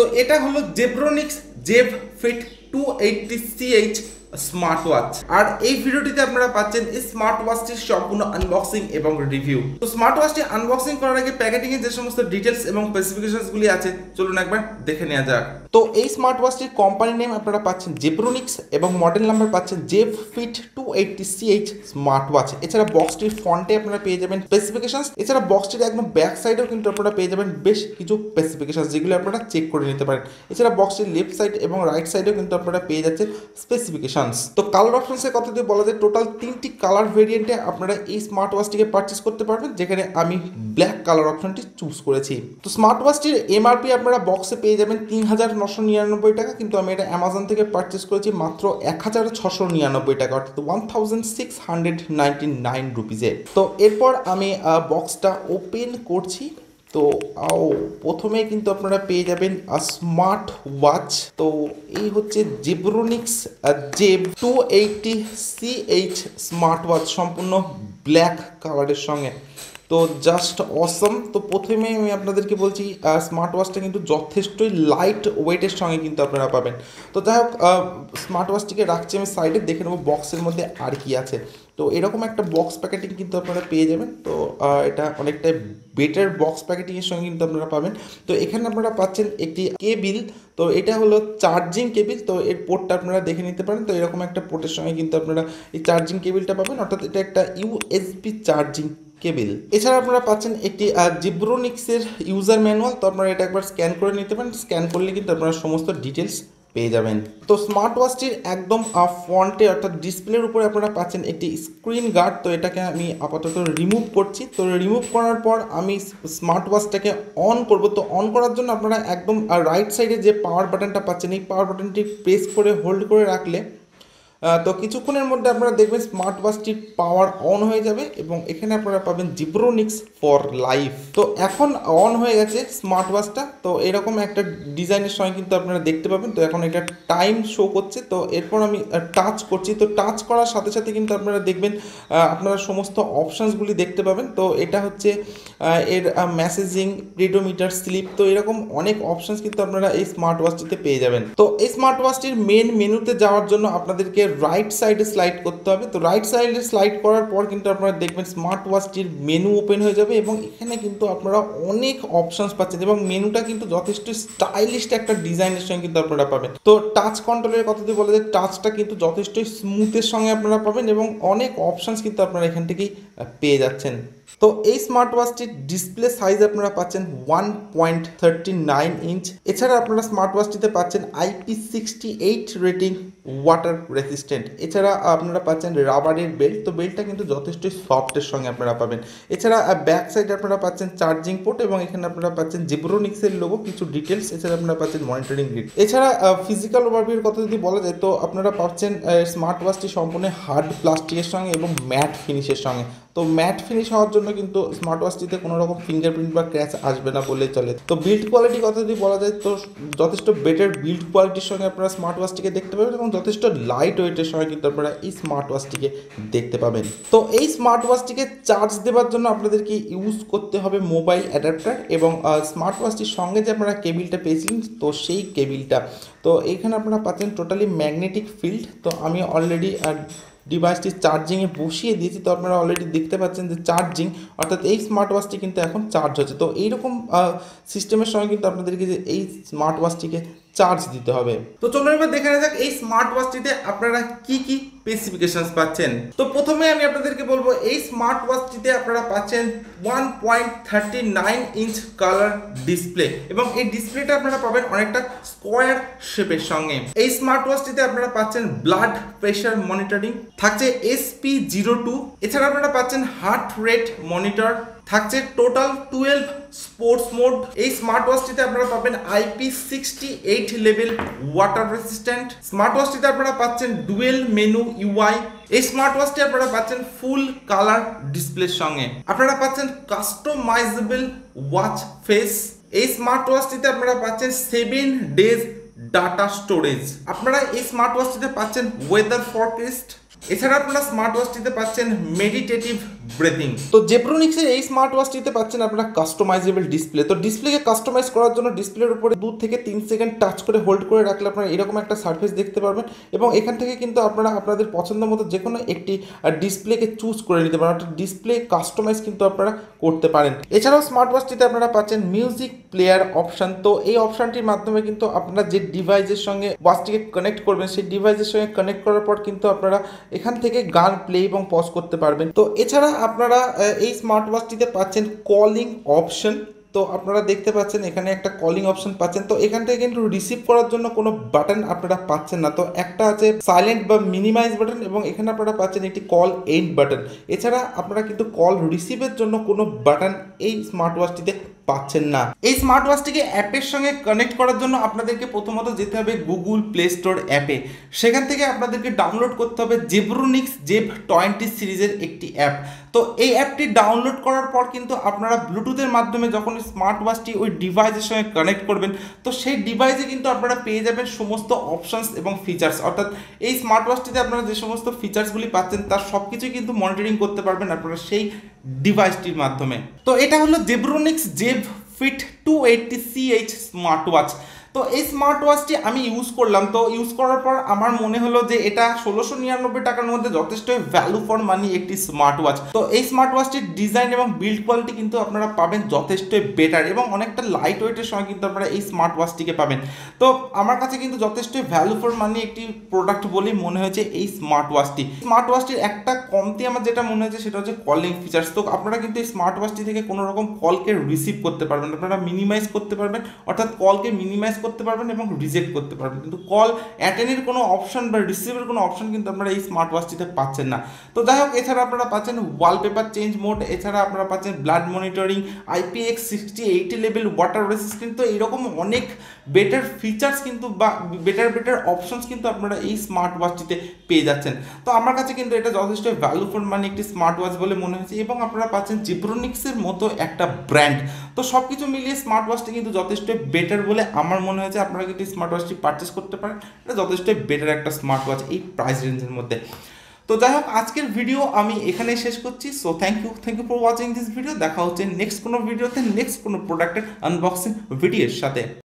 তো এটা হলো Zebronics ZEB-FIT280CH স্মার্ট ওয়াচ। আর এই ভিডিওটিতে আপনারা পাচ্ছেন এই স্মার্ট ওয়াচটির সম্পূর্ণ আনবক্সিং এবং রিভিউ। তো স্মার্ট ওয়াচটি আনবক্সিং করার আগে প্যাকেটিং এর যে সমস্ত ডিটেলস এবং স্পেসিফিকেশনস গুলি আছে চলুন একবার দেখে নেওয়া যাক। তো এই স্মার্ট ওয়াচটির কোম্পানি নেম আপনারা পাচ্ছেন Zebronics এবং মডেল নাম্বার পাচ্ছেন ZEB-FIT280CH স্মার্ট ওয়াচ। এছাড়া বক্সটির ফ্রন্টে আপনারা পেয়ে যাবেন স্পেসিফিকেশনস, এছাড়া বক্সটির একদম ব্যাক সাইডেও কিন্তু আপনারা পেয়ে যাবেন বেশ কিছু স্পেসিফিকেশনস যেগুলো আপনারা চেক করে নিতে পারেন। এছাড়া বক্সটির লেফট সাইড এবং রাইট সাইডেও কিন্তু আপনারা পেয়ে যাচ্ছেন স্পেসিফিকেশন। তো কালার অপশনসের কথা যদি বলা যায় টোটাল 3টি কালার ভেরিয়েন্টে আপনারা এই স্মার্ট ওয়াচটিকে পারচেজ করতে পারবেন, যেখানে আমি ব্ল্যাক কালার অপশনটি চুজ করেছি। তো স্মার্ট ওয়াচটির এমআরপি আপনারা বক্সে পেয়ে যাবেন ৩,৯৯৯ টাকা, কিন্তু আমি এটা অ্যামাজন থেকে পারচেজ করেছি মাত্র ১,৬৯৯ টাকা, অর্থাৎ 1,699 রুপিজে। তো এরপর আমি বক্সটা ওপেন করছি। তো প্রথমে কিন্তু আপনারা পেয়ে যাবেন স্মার্ট ওয়াচ। তো এই হচ্ছে Zebronics ZEB-FIT280CH স্মার্ট ওয়াচ, সম্পূর্ণ ব্ল্যাক কালারের সঙ্গে। তো জাস্ট অসম। তো প্রথমে আমি আপনাদেরকে বলছি স্মার্ট ওয়াচটা কিন্তু যথেষ্টই লাইট ওয়েটের সঙ্গে কিন্তু আপনারা পাবেন। তো যাই হোক, স্মার্ট ওয়াচটিকে রাখছি আমি সাইডে, দেখে নেবো বক্সের মধ্যে আর কি আছে। তো এরকম একটা বক্স প্যাকেটিং কিন্তু আপনারা পেয়ে যাবেন। তো এটা অনেকটাই বেটার বক্স প্যাকেটিংয়ের সঙ্গে কিন্তু আপনারা পাবেন। তো এখানে আপনারা পাচ্ছেন একটি কেবিল। তো এটা হলো চার্জিং কেবিল। তো এর পোর্টটা আপনারা দেখে নিতে পারেন। তো এরকম একটা পোর্টের সঙ্গে কিন্তু আপনারা এই চার্জিং কেবিলটা পাবেন, অর্থাৎ এটা একটা ইউএসবি চার্জিং কেবিল। এছাড়া আপনারা পাচ্ছেন একটি Zebronics-এর ইউজার ম্যানুয়াল। তো আপনারা এটা একবার স্ক্যান করে নিতে পারেন। স্ক্যান করলে কিন্তু আপনারা সমস্ত ডিটেলস পেয়ে যাবেন। তো স্মার্ট ওয়াচটির একদম ফ্রন্টে অর্থাৎ ডিসপ্লের উপরে আপনারা পাচ্ছেন একটি স্ক্রিন গার্ড। তো এটাকে আমি আপাতত রিমুভ করছি। তো রিমুভ করার পর আমি স্মার্ট ওয়াচটাকে অন করব। তো অন করার জন্য আপনারা একদম রাইট সাইডে যে পাওয়ার বাটনটা পাচ্ছেন, এই পাওয়ার বাটনটি প্রেস করে হোল্ড করে রাখলে তো কিছুক্ষণের মধ্যে আপনারা দেখবেন স্মার্ট ওয়াচটির পাওয়ার অন হয়ে যাবে এবং এখানে আপনারা পাবেন Zebronics ফর লাইফ। তো এখন অন হয়ে গেছে স্মার্ট ওয়াচটা। তো এরকম একটা ডিজাইনের সঙ্গে কিন্তু আপনারা দেখতে পাবেন। তো এখন এটা টাইম শো করছে। তো এরপর আমি টাচ করছি। তো টাচ করার সাথে সাথে কিন্তু আপনারা দেখবেন আপনারা সমস্ত অপশানসগুলি দেখতে পাবেন। তো এটা হচ্ছে এর মেসেজিং, প্রিডোমিটার, স্লিপ। তো এরকম অনেক অপশানস কিন্তু আপনারা এই স্মার্ট ওয়াচটিতে পেয়ে যাবেন। তো এই স্মার্ট ওয়াচটির মেন মেনুতে যাওয়ার জন্য আপনাদেরকে রাইট সাইডে স্লাইড করতে হবে। তো রাইট সাইডে স্লাইড করার পর কিন্তু আপনারা দেখবেন স্মার্ট ওয়াচটির মেনু ওপেন হয়ে যাবে এবং এখানে কিন্তু আপনারা অনেক অপশনস পাচ্ছেন এবং মেনুটা কিন্তু যথেষ্ট স্টাইলিশ একটা ডিজাইনের সঙ্গে কিন্তু আপনারা পাবেন। তো টাচ কন্ট্রোলের কথা যদি বলা যায়, টাচটা কিন্তু যথেষ্ট স্মুথের সঙ্গে আপনারা পাবেন এবং অনেক অপশনস কিন্তু আপনারা এখান থেকেই পেয়ে যাচ্ছেন। তো এই স্মার্ট ওয়াচটির ডিসপ্লে সাইজ আপনারা পাচ্ছেন 1.39 ইঞ্চ। এছাড়া আপনারা স্মার্ট ওয়াচটিতে পাচ্ছেন IP68 রেটিং, ওয়াটার রেসিস্ট্যান্ট। এছাড়া আপনারা পাচ্ছেন রাবারের বেল্ট। তো বেল্টটা কিন্তু যথেষ্ট সফটের সঙ্গে আপনারা পাবেন। এছাড়া ব্যাক সাইডে আপনারা পাচ্ছেন চার্জিং পোর্ট এবং এখানে আপনারা পাচ্ছেন Zebronics-এর লোগো, কিছু ডিটেলস। এছাড়া আপনারা পাচ্ছেন মনিটরিং গ্রিড। এছাড়া ফিজিক্যাল ওভারভিউর কথা যদি বলা যায়, তো আপনারা পাচ্ছেন স্মার্ট ওয়াচটি সম্পূর্ণ হার্ড প্লাস্টিকের সঙ্গে এবং ম্যাট ফিনিশের সঙ্গে। তো ম্যাট ফিনিশ হওয়ার জন্য কিন্তু স্মার্ট ওয়াচটিতে কোনো রকম ফিঙ্গারপ্রিন্ট বা ক্র্যাচ আসবে না বললেই চলে। তো বিল্ড কোয়ালিটির কথা যদি বলা যায়, তো যথেষ্ট বেটার বিল্ড কোয়ালিটির সঙ্গে আপনারা স্মার্ট ওয়াচটিকে দেখতে পাবেন এবং যথেষ্ট লাইট ওয়েটের সঙ্গে কিন্তু আপনারা এই স্মার্ট ওয়াচটিকে দেখতে পাবেন। তো এই স্মার্ট ওয়াচটিকে চার্জ দেওয়ার জন্য আপনাদেরকে ইউজ করতে হবে মোবাইল অ্যাডাপ্টার এবং স্মার্ট ওয়াচটির সঙ্গে যে আপনারা কেবিলটা পেয়েছিলেন, তো সেই কেবিলটা। তো এইখানে আপনারা পাচ্ছেন টোটালি ম্যাগনেটিক ফিল্ড। তো আমি অলরেডি ডিভাইসটি চার্জিংয়ে বসিয়ে দিয়েছি। তো আপনারা অলরেডি দেখতে পাচ্ছেন যে চার্জিং, অর্থাৎ এই স্মার্ট ওয়াচটি কিন্তু এখন চার্জ হচ্ছে। তো এইরকম সিস্টেমের সঙ্গে কিন্তু আপনাদেরকে যে এই স্মার্ট ওয়াচটিকে চার্জ দিতে হবে। তো চলুন এবার দেখে নেওয়া যাক এই স্মার্ট ওয়াচটিতে আপনারা কি কি স্পেসিফিকেশনস পাচ্ছেন। তো প্রথমে আমি আপনাদেরকে বলবো এই স্মার্ট ওয়াচটিতে আপনারা পাচ্ছেন 1.39 ইঞ্চ কালার ডিসপ্লে এবং এই ডিসপ্লেটা আপনারা পাবেন অনেকটা স্কোয়ার শেপের সঙ্গে। এই স্মার্ট ওয়াচটিতে আপনারা পাচ্ছেন ব্লাড প্রেশার মনিটরিং, থাকছে SP02। এছাড়া আপনারা পাচ্ছেন হার্ট রেট মনিটর, থাকছে টোটাল 12 স্পোর্টস মোড। এই স্মার্ট ওয়াচটিতে আপনারা পাবেন IP68 level water resistant. Smart ওয়াচটিতে আপনারা পাচ্ছেন ডুয়েল মেনু UI। এই স্মার্ট ওয়াচটি আপনারা পাচ্ছেন ফুল কালার ডিসপ্লের সঙ্গে। আপনারা পাচ্ছেন কাস্টমাইজেবল ওয়াচ ফেস। এই স্মার্ট ওয়াচটিতে আপনারা পাচ্ছেন 7 ডেজ ডাটা স্টোরেজ। আপনারা এই স্মার্ট ওয়াচটিতে পাচ্ছেন ওয়েদার ফরকাস্ট। এছাড়া আপনারা স্মার্ট ওয়াচটিতে পাচ্ছেন মেডিটেটিভ ব্রেথিং। তো জেব্রোনিক্সের এই স্মার্ট ওয়াচটিতে পাচ্ছেন আপনারা কাস্টমাইজেবল ডিসপ্লে। তো ডিসপ্লেকে কাস্টমাইজ করার জন্য ডিসপ্লের উপরে 2 থেকে 3 সেকেন্ড টাচ করে হোল্ড করে রাখলে আপনারা এরকম একটা সার্ফেস দেখতে পারবেন এবং এখান থেকে কিন্তু আপনারা আপনাদের পছন্দ মতো যে কোনো একটি ডিসপ্লেকে চুজ করে নিতে পারেন, অর্থাৎ ডিসপ্লে কাস্টমাইজ কিন্তু আপনারা করতে পারেন। এছাড়াও স্মার্ট ওয়াচটিতে আপনারা পাচ্ছেন মিউজিক প্লেয়ার অপশান। তো এই অপশানটির মাধ্যমে কিন্তু আপনারা যে ডিভাইসের সঙ্গে ওয়াচটিকে কানেক্ট করবেন সেই ডিভাইসের সঙ্গে কানেক্ট করার পর কিন্তু আপনারা এখান থেকে গান প্লে এবং পজ করতে পারবেন। তো এছাড়া আপনারা এই স্মার্ট ওয়াচটিতে পাচ্ছেন কলিং অপশন। তো আপনারা দেখতে পাচ্ছেন এখানে একটা কলিং অপশন পাচ্ছেন। তো এখান থেকে কিন্তু রিসিভ করার জন্য কোনো বাটন আপনারা পাচ্ছেন না। তো একটা আছে সাইলেন্ট বা মিনিমাইজ বাটন এবং এখানে আপনারা পাচ্ছেন একটি কল এন্ড বাটন। এছাড়া আপনারা কিন্তু কল রিসিভের জন্য কোনো বাটন এই স্মার্ট ওয়াচটিতে পাচ্ছেন না। এই স্মার্ট ওয়াচটিকে অ্যাপের সঙ্গে কানেক্ট করার জন্য আপনাদেরকে প্রথমত যেতে হবে গুগল প্লে স্টোর অ্যাপে। সেখান থেকে আপনাদেরকে ডাউনলোড করতে হবে জেব্রোনিক্স ZEB-FIT280 সিরিজের একটি অ্যাপ। তো এই অ্যাপটি ডাউনলোড করার পর কিন্তু আপনারা ব্লুটুথের মাধ্যমে যখন স্মার্ট ওয়াচটি ওই ডিভাইসের সঙ্গে কানেক্ট করবেন তো সেই ডিভাইসে কিন্তু আপনারা পেয়ে যাবেন সমস্ত অপশনস এবং ফিচার্স, অর্থাৎ এই স্মার্ট ওয়াচটিতে আপনারা যে সমস্ত ফিচার্সগুলি পাচ্ছেন তার সব কিছুই কিন্তু মনিটরিং করতে পারবেন আপনারা সেই ডিভাইসটির মাধ্যমে। তো এটা হলো জেব্রোনিক্স ZEB-FIT280CH স্মার্ট ওয়াচ। তো এই স্মার্ট ওয়াচটি আমি ইউজ করলাম। তো ইউজ করার পর আমার মনে হলো যে এটা 1699 টাকার মধ্যে যথেষ্ট ভ্যালু ফর মানি একটি স্মার্ট ওয়াচ। তো এই স্মার্ট ওয়াচটির ডিজাইন এবং বিল্ড কোয়ালিটি কিন্তু আপনারা পাবেন যথেষ্ট বেটার এবং অনেকটা লাইট ওয়েটের সঙ্গে কিন্তু আপনারা এই স্মার্ট ওয়াচটিকে পাবেন। তো আমার কাছে কিন্তু যথেষ্ট ভ্যালু ফর মানি একটি প্রোডাক্ট বলেই মনে হয়েছে এই স্মার্ট ওয়াচটি। স্মার্ট ওয়াচটির একটা কমতি আমার যেটা মনে হয়েছে সেটা হচ্ছে কলিং ফিচার্স। তো আপনারা কিন্তু এই স্মার্ট ওয়াচটি থেকে কোনো রকম কলকে রিসিভ করতে পারবেন, আপনারা মিনিমাইজ করতে পারবেন, অর্থাৎ কলকে মিনিমাইজ করতে পারবেন এবং রিজেক্ট করতে পারবেন, কিন্তু কল অ্যাটেন্ডের কোনো অপশন বা রিসিভের কোনো অপশন কিন্তু আপনারা এই স্মার্ট ওয়াচটিতে পাচ্ছেন না। তো যাই হোক, এছাড়া আপনারা পাচ্ছেন ওয়ালপেপার চেঞ্জ মোড, এছাড়া আপনারা পাচ্ছেন blood monitoring, IP68 level, water resistant. তো এরকম অনেক বেটার ফিচার্স কিন্তু বা বেটার অপশনস কিন্তু আপনারা এই স্মার্ট ওয়াচটিতে পেয়ে যাচ্ছেন। তো আমার কাছে কিন্তু এটা যথেষ্ট ভ্যালু ফর মানি একটি স্মার্ট ওয়াচ বলে মনে হয়েছে এবং আপনারা পাচ্ছেন জেব্রোনিক্সের মতো একটা ব্র্যান্ড। তো সব কিছু মিলিয়ে স্মার্ট ওয়াচটি কিন্তু যথেষ্ট বেটার বলে আমার মনে হয়েছে। আপনারা কিন্তু স্মার্ট ওয়াচটি পারচেস করতে পারেন, এটা যথেষ্ট বেটার একটা স্মার্ট ওয়াচ এই প্রাইস রেঞ্জের মধ্যে। তো যাই হোক, আজকের ভিডিও আমি এখানেই শেষ করছি। So thank you for watching this video. দেখা হচ্ছে নেক্সট কোনো ভিডিওতে, নেক্সট কোনো প্রোডাক্টের আনবক্সিং ভিডিওর সাথে।